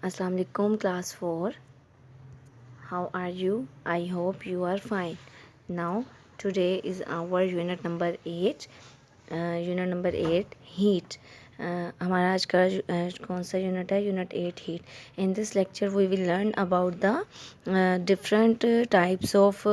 Assalamu alaikum class 4. How are you? I hope you are fine. Now today is our unit number 8. Unit number 8 heat. हमारा आज का कौन सा unit है? Unit 8 heat. In this lecture we will learn about the different types of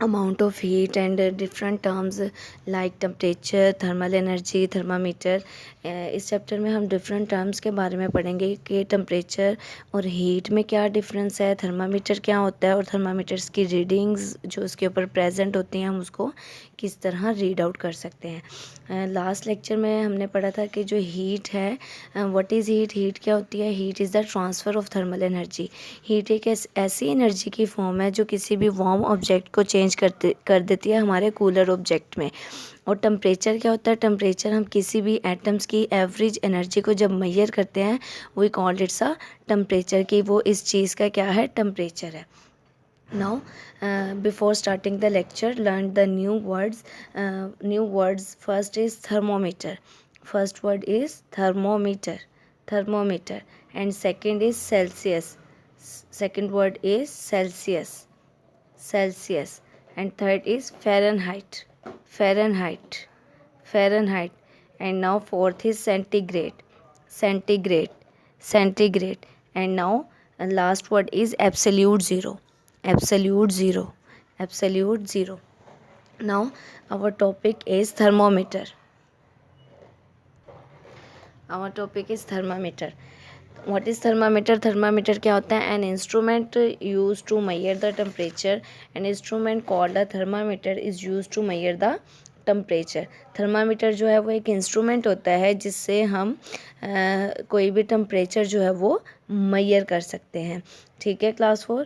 amount of heat and different terms like temperature, thermal energy, thermometer. इस chapter में हम different terms के बारे में पढ़ेंगे कि टेम्परेचर और हीट में क्या डिफरेंस है, थर्मामीटर क्या होता है और थर्मामीटर्स की रीडिंग्स जो उसके ऊपर प्रेजेंट होती हैं हम उसको किस तरह रीड आउट कर सकते हैं। लास्ट लेक्चर में हमने पढ़ा था कि जो हीट है, व्हाट इज़ हीट, हीट क्या होती है? Heat is the transfer of thermal energy. Heat एक ऐसी एनर्जी की फॉर्म है जो किसी भी वार्म ऑब्जेक्ट को चेंज कर देती है हमारे कूलर ऑब्जेक्ट में। और टेम्परेचर क्या होता है? टेम्परेचर हम किसी भी एटम्स की एवरेज एनर्जी को जब मेजर करते हैं we called its a temperature, कि वो इस चीज़ का क्या है? टेम्परेचर है। Now, before starting the lecture, learn the new words. New words. First is thermometer. First word is thermometer. Thermometer. And second is Celsius. Second word is Celsius. Celsius. And third is Fahrenheit. Fahrenheit. Fahrenheit. And now fourth is centigrade. Centigrade. Centigrade. And now last word is absolute zero. Absolute zero. Absolute zero. Now our topic is thermometer. Our topic is thermometer. What is thermometer? Thermometer क्या होता है? An instrument used to measure the temperature. An instrument called a thermometer is used to measure the temperature. Thermometer जो है वो एक instrument होता है जिससे हम कोई भी टेम्परेचर जो है वो मेजर कर सकते हैं। ठीक है क्लास 4।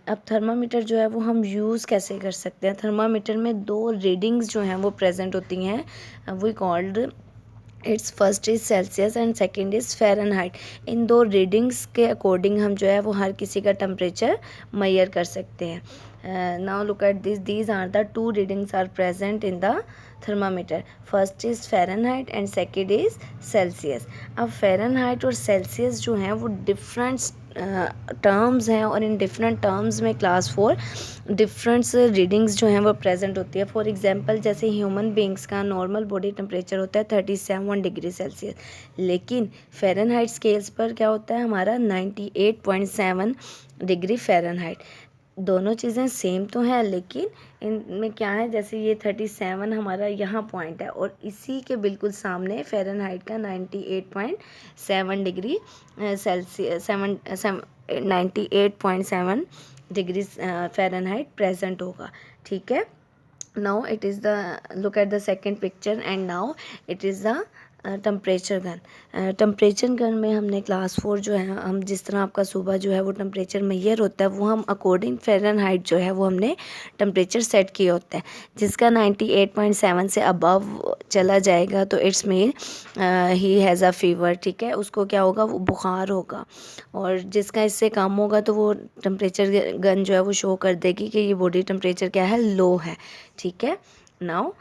अब थर्मामीटर जो है वो हम यूज़ कैसे कर सकते हैं? थर्मामीटर में दो रीडिंग्स जो हैं वो प्रेजेंट होती हैं, वो called its first is Celsius and second is Fahrenheit. इन दो रीडिंग्स के अकॉर्डिंग हम जो है वो हर किसी का टेम्परेचर मेजर कर सकते हैं। Now look at these are the two readings are present in the thermometer. First is Fahrenheit and second is Celsius. अब फ़ारेनहाइट और सेल्सियस जो हैं वो डिफरेंट टर्म्स हैं और इन डिफरेंट टर्म्स में क्लास 4 डिफरेंट्स रीडिंग्स जो हैं वो प्रेजेंट होती है। फॉर एग्जांपल जैसे ह्यूमन बींग्स का नॉर्मल बॉडी टेम्परेचर होता है 37 डिग्री सेल्सियस, लेकिन फ़ारेनहाइट स्केल्स पर क्या होता है हमारा 98.7 डिग्री फ़ारेनहाइट। दोनों चीज़ें सेम तो हैं लेकिन इनमें क्या है, जैसे ये 37 हमारा यहाँ पॉइंट है और इसी के बिल्कुल सामने फ़ारेनहाइट का 98.7 degree Celsius 98.7 degree Fahrenheit present होगा। ठीक है। Now it is the look at the second picture and now it is the temperature gun. Temperature gun में हमने क्लास 4 जो है हम जिस तरह आपका सुबह जो है वो टेम्परेचर मेजर होता है वो हम अकॉर्डिंग फ़ारेनहाइट जो है वो हमने टेम्परेचर सेट किया होता है। जिसका 98.7 से अबव चला जाएगा तो it's mean he has a fever. ठीक है, उसको क्या होगा? वो बुखार होगा। और जिसका इससे कम होगा तो वो टेम्परेचर गन जो है वो शो कर देगी कि ये बॉडी टेम्परेचर क्या है? लो है। ठीक है। Now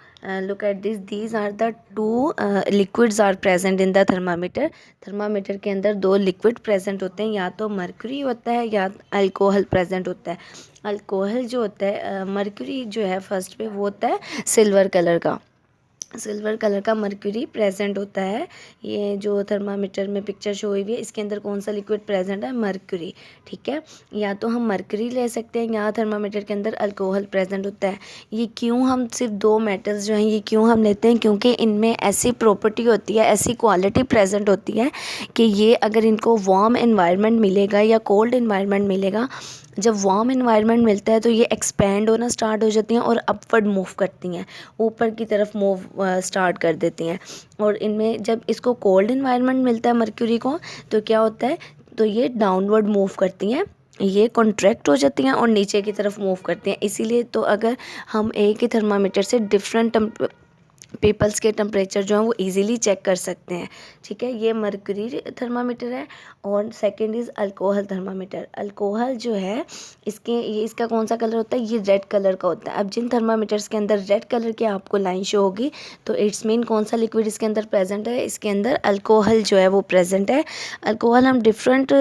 look at this, these are the two liquids are present in the thermometer. Thermometer के अंदर दो लिक्विड प्रेजेंट होते हैं, या तो मर्क्यूरी होता है या अल्कोहल प्रेजेंट होता है। अल्कोहल जो होता है, मर्क्यूरी जो है फर्स्ट पे वो होता है सिल्वर कलर का। सिल्वर कलर का मर्क्यूरी प्रेजेंट होता है। ये जो थर्मामीटर में पिक्चर शो हुई है इसके अंदर कौन सा लिक्विड प्रेजेंट है? मर्क्यूरी। ठीक है, या तो हम मर्क्यूरी ले सकते हैं या थर्मामीटर के अंदर अल्कोहल प्रेजेंट होता है। ये क्यों हम सिर्फ दो मेटल्स जो हैं ये क्यों हम लेते हैं? क्योंकि इनमें ऐसी प्रॉपर्टी होती है, ऐसी क्वालिटी प्रेजेंट होती है कि ये अगर इनको वार्म एनवायरनमेंट मिलेगा या कोल्ड एनवायरनमेंट मिलेगा, जब वार्म एनवायरनमेंट मिलता है तो ये एक्सपेंड होना स्टार्ट हो जाती हैं और अपवर्ड मूव करती हैं, ऊपर की तरफ मूव स्टार्ट कर देती हैं। और इनमें जब इसको कोल्ड एनवायरनमेंट मिलता है मर्क्यूरी को तो क्या होता है? तो ये डाउनवर्ड मूव करती हैं, ये कॉन्ट्रैक्ट हो जाती हैं और नीचे की तरफ मूव करती हैं। इसीलिए तो अगर हम एक ही थर्मामीटर से डिफरेंट पीपल्स के टेम्परेचर जो है वो इजीली चेक कर सकते हैं। ठीक है, ये मर्क्यूरी थर्मामीटर है। और second is alcohol thermometer. Alcohol जो है इसका कौन सा कलर होता है, ये रेड कलर का होता है। अब जिन थर्मामीटर्स के अंदर रेड कलर की आपको लाइन शो होगी तो इट्स मीन कौन सा लिक्विड इसके अंदर प्रेजेंट है, इसके अंदर अल्कोहल जो है वो प्रेजेंट है। अल्कोहल हम डिफरेंट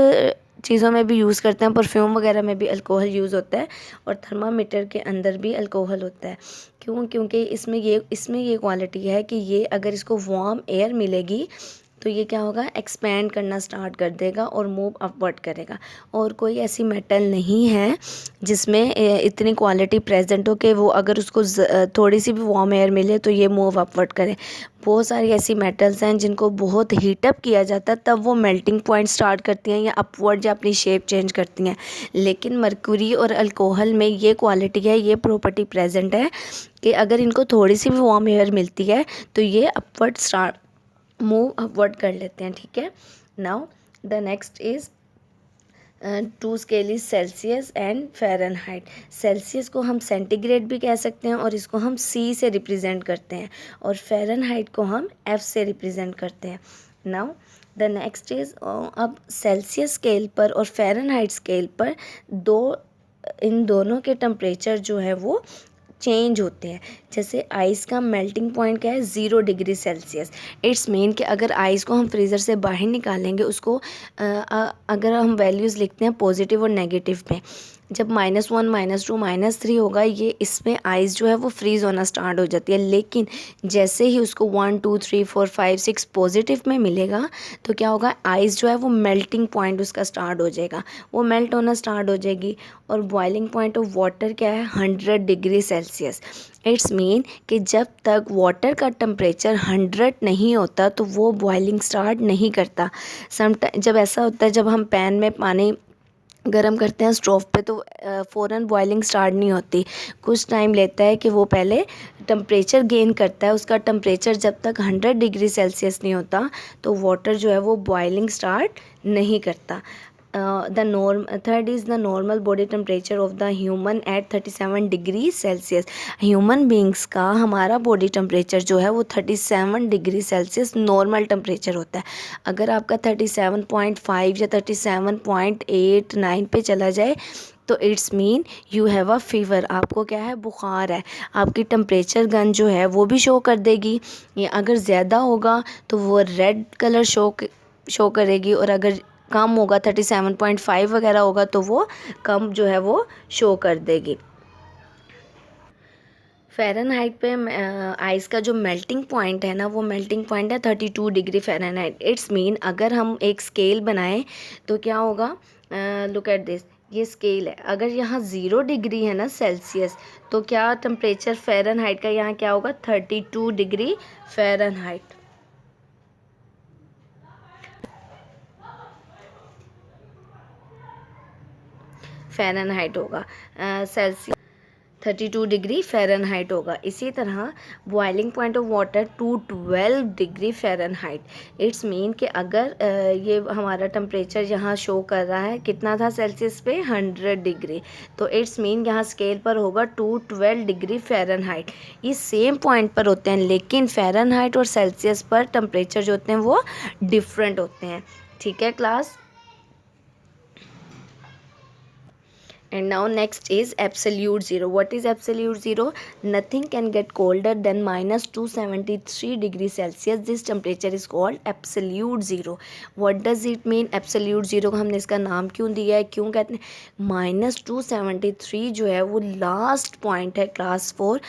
चीज़ों में भी यूज़ करते हैं, परफ्यूम वगैरह में भी अल्कोहल यूज़ होता है और थर्मामीटर के अंदर भी अल्कोहल होता है। क्यों? क्योंकि इसमें ये क्वालिटी है कि ये अगर इसको वार्म एयर मिलेगी तो ये क्या होगा, एक्सपैंड करना स्टार्ट कर देगा और मूव अपवर्ड करेगा। और कोई ऐसी मेटल नहीं है जिसमें इतनी क्वालिटी प्रेजेंट हो कि वो अगर उसको थोड़ी सी भी वार्म एयर मिले तो ये मूव अपवर्ड करे। बहुत सारी ऐसी मेटल्स हैं जिनको बहुत हीटअप किया जाता है तब वो मेल्टिंग पॉइंट स्टार्ट करती हैं या अपवर्ड या अपनी शेप चेंज करती हैं। लेकिन मर्क्यूरी और अल्कोहल में ये क्वालिटी है, ये प्रॉपर्टी प्रेजेंट है कि अगर इनको थोड़ी सी भी वार्म एयर मिलती है तो ये अपवर्ड स्टार्ट मूव अपवर्ड कर लेते हैं। ठीक है, now the next is two scale is Celsius and Fahrenheit. Celsius को हम सेंटीग्रेड भी कह सकते हैं और इसको हम सी से रिप्रेजेंट करते हैं और फ़ारेनहाइट को हम एफ से रिप्रेजेंट करते हैं। नाउ द नेक्स्ट इज अब सेल्सियस स्केल पर और फ़ारेनहाइट स्केल पर इन दोनों के टेम्परेचर जो है वो चेंज होते हैं। जैसे आइस का मेल्टिंग पॉइंट क्या है, 0 डिग्री सेल्सियस। इट्स मीन कि अगर आइस को हम फ्रीज़र से बाहर निकालेंगे उसको अगर हम वैल्यूज़ लिखते हैं पॉजिटिव और नेगेटिव में, जब -1 -2 -3 होगा ये इसमें आइस जो है वो फ्रीज़ होना स्टार्ट हो जाती है। लेकिन जैसे ही उसको 1 2 3 4 5 6 पॉजिटिव में मिलेगा तो क्या होगा, आइस जो है वो मेल्टिंग पॉइंट उसका स्टार्ट हो जाएगा, वो मेल्ट होना स्टार्ट हो जाएगी। और बॉइलिंग पॉइंट ऑफ वाटर क्या है, 100 डिग्री सेल्सियस। इट्स मीन कि जब तक वाटर का टेम्परेचर 100 नहीं होता तो वो बॉइलिंग स्टार्ट नहीं करता। समटाइम जब ऐसा होता है, जब हम पैन में पानी गरम करते हैं स्टोव पे तो फ़ौरन बॉइलिंग स्टार्ट नहीं होती, कुछ टाइम लेता है कि वो पहले टेम्परेचर गेन करता है। उसका टेम्परेचर जब तक 100 डिग्री सेल्सियस नहीं होता तो वाटर जो है वो बॉइलिंग स्टार्ट नहीं करता। Third is the normal body temperature of the human at 37 degree Celsius. Human beings का हमारा बॉडी टेम्परेचर जो है वो 37 डिग्री सेल्सियस नॉर्मल टेम्परेचर होता है। अगर आपका 37.5 या 37.8 9 पे चला जाए तो it's mean you have a fever, आपको क्या है, बुखार है। आपकी टेम्परेचर गन जो है वो भी शो कर देगी। या अगर ज़्यादा होगा तो वो रेड कलर शो करेगी और अगर कम होगा 37.5 वगैरह होगा तो वो कम जो है वो शो कर देगी। फ़ारेनहाइट पे आइस का जो मेल्टिंग पॉइंट है ना, वो मेल्टिंग पॉइंट है 32 डिग्री फ़ारेनहाइट। इट्स मीन अगर हम एक स्केल बनाएं तो क्या होगा, लुक एट दिस, ये स्केल है, अगर यहाँ 0 डिग्री है ना सेल्सियस तो क्या टेम्परेचर फ़ारेनहाइट का यहाँ क्या होगा, 32 डिग्री फ़ारेनहाइट। फ़ारेनहाइट होगा, सेल्सियस 32 डिग्री फ़ारेनहाइट होगा। इसी तरह boiling point of water 212 degree Fahrenheit. It's mean कि अगर ये हमारा टेम्परेचर यहाँ शो कर रहा है कितना था सेल्सियस पे, 100 डिग्री, तो इट्स मीन यहाँ स्केल पर होगा 212 डिग्री फ़ारेनहाइट। ये सेम पॉइंट पर होते हैं लेकिन फ़ारेनहाइट और सेल्सियस पर टेम्परेचर जो होते हैं वो डिफरेंट होते हैं। ठीक है class. And now next is absolute zero. What is absolute zero? Nothing can get colder than -273 degree Celsius. This temperature is called absolute zero. What does it mean? Absolute zero को हमने इसका नाम क्यों दिया है, क्यों कहते हैं? -273 जो है वो लास्ट पॉइंट है क्लास 4।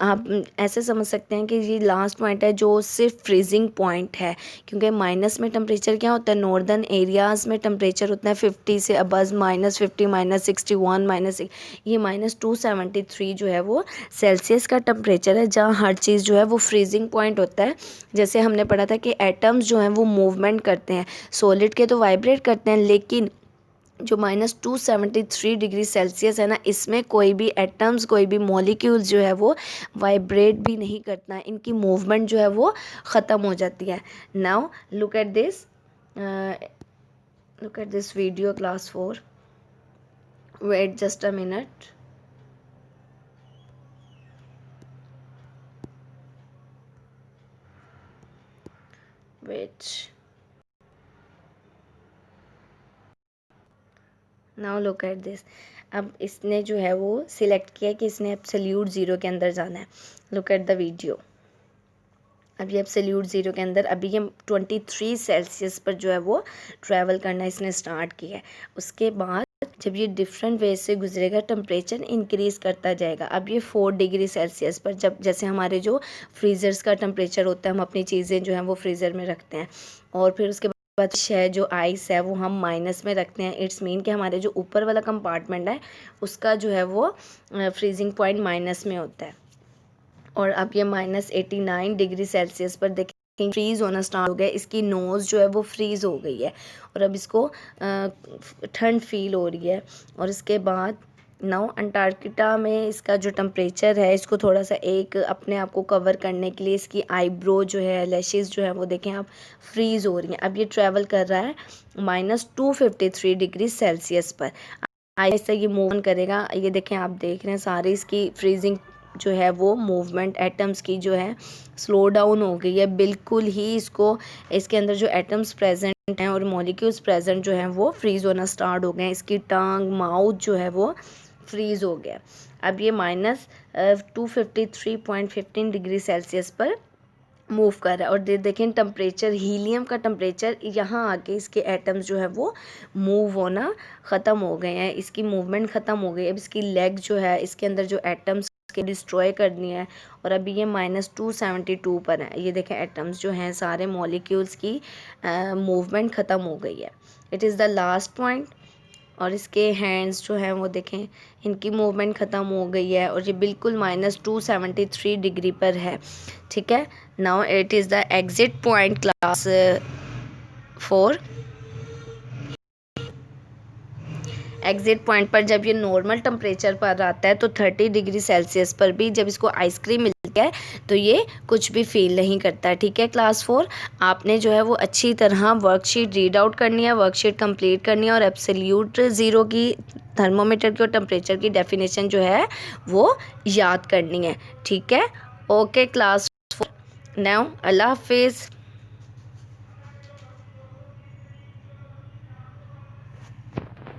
आप ऐसे समझ सकते हैं कि ये लास्ट पॉइंट है जो सिर्फ फ्रीजिंग पॉइंट है, क्योंकि माइनस में टेम्परेचर क्या होता है, नॉर्दर्न एरियाज़ में टेम्परेचर होता है 50 से अबज, -50 -61 ये -273 जो है वो सेल्सियस का टेम्परेचर है जहाँ हर चीज़ जो है वो फ्रीजिंग पॉइंट होता है। जैसे हमने पढ़ा था कि एटम्स जो हैं वो मूवमेंट करते हैं, सॉलिड के तो वाइब्रेट करते हैं, लेकिन जो -273 डिग्री सेल्सियस है ना, इसमें कोई भी एटम्स, कोई भी मॉलिक्यूल्स जो है वो वाइब्रेट भी नहीं करता है, इनकी मूवमेंट जो है वो ख़त्म हो जाती है। Now look at this video class 4. Wait just a minute. wait. Now look at this. अब इसने जो है वो सिलेक्ट किया कि इसने एब्सोल्यूट ज़ीरो के अंदर जाना है. Look at the video. अब ये एब्सोल्यूट ज़ीरो के अंदर अभी ये 23 सेल्सियस पर जो है वो ट्रैवल करना इसने स्टार्ट किया है. उसके बाद जब ये डिफरेंट वे से गुजरेगा टेम्परेचर इंक्रीज़ करता जाएगा. अब ये 4 डिग्री सेल्सियस पर, जब जैसे हमारे जो फ्रीज़र्स का टेम्परेचर होता है, हम अपनी चीज़ें जो हैं वो फ्रीज़र में रखते हैं और फिर उसके बाद है जो आइस है वो हम माइनस में रखते हैं. इट्स मीन कि हमारे जो ऊपर वाला कंपार्टमेंट है उसका जो है वो फ्रीजिंग पॉइंट माइनस में होता है. और अब ये -89 डिग्री सेल्सियस पर देखें फ्रीज़ होना स्टार्ट हो गया. इसकी नोज़ जो है वो फ्रीज़ हो गई है और अब इसको ठंड फील हो रही है. और इसके बाद नाउ अंटार्कटिका में इसका जो टेम्परेचर है, इसको थोड़ा सा एक अपने आप को कवर करने के लिए इसकी आईब्रो जो है, लैशेस जो है वो देखें आप फ्रीज़ हो रही हैं. अब ये ट्रैवल कर रहा है -253 डिग्री सेल्सियस पर. ऐसा ये मूव करेगा. ये देखें, आप देख रहे हैं सारी इसकी फ्रीजिंग जो है वो मूवमेंट एटम्स की जो है स्लो डाउन हो गई है बिल्कुल ही. इसके अंदर जो एटम्स प्रेजेंट हैं और मॉलिक्यूल्स प्रेजेंट जो हैं वो फ्रीज़ होना स्टार्ट हो गए हैं. इसकी टंग, माउथ जो है वो फ्रीज़ हो गया. अब ये -253.15 डिग्री सेल्सियस पर मूव कर रहा है. और देखें टेम्परेचर, हीलियम का टेम्परेचर यहाँ आके इसके एटम्स जो है वो मूव होना ख़त्म हो गए हैं. इसकी मूवमेंट ख़त्म हो गई. अब इसकी लेग जो है, इसके अंदर जो एटम्स के डिस्ट्रॉय करनी है. और अभी ये -272 पर है. ये देखें एटम्स जो हैं सारे मॉलिक्यूल्स की मूवमेंट ख़त्म हो गई है. It is the last point. और इसके हैंड्स जो हैं वो देखें, इनकी मूवमेंट ख़त्म हो गई है और ये बिल्कुल -273 डिग्री पर है. ठीक है. Now it is the exit point class 4. Exit point पर जब ये नॉर्मल टेम्परेचर पर आता है तो 30 डिग्री सेल्सियस पर भी जब इसको आइसक्रीम मिलती है तो ये कुछ भी फील नहीं करता. ठीक है क्लास 4, आपने जो है वो अच्छी तरह वर्कशीट रीड आउट करनी है, वर्कशीट कंप्लीट करनी है और एब्सोल्यूट ज़ीरो की थर्मोमीटर की और टेम्परेचर की डेफिनेशन जो है वो याद करनी है. ठीक है. Okay class 4. नाउ अल्लाह हाफिज़.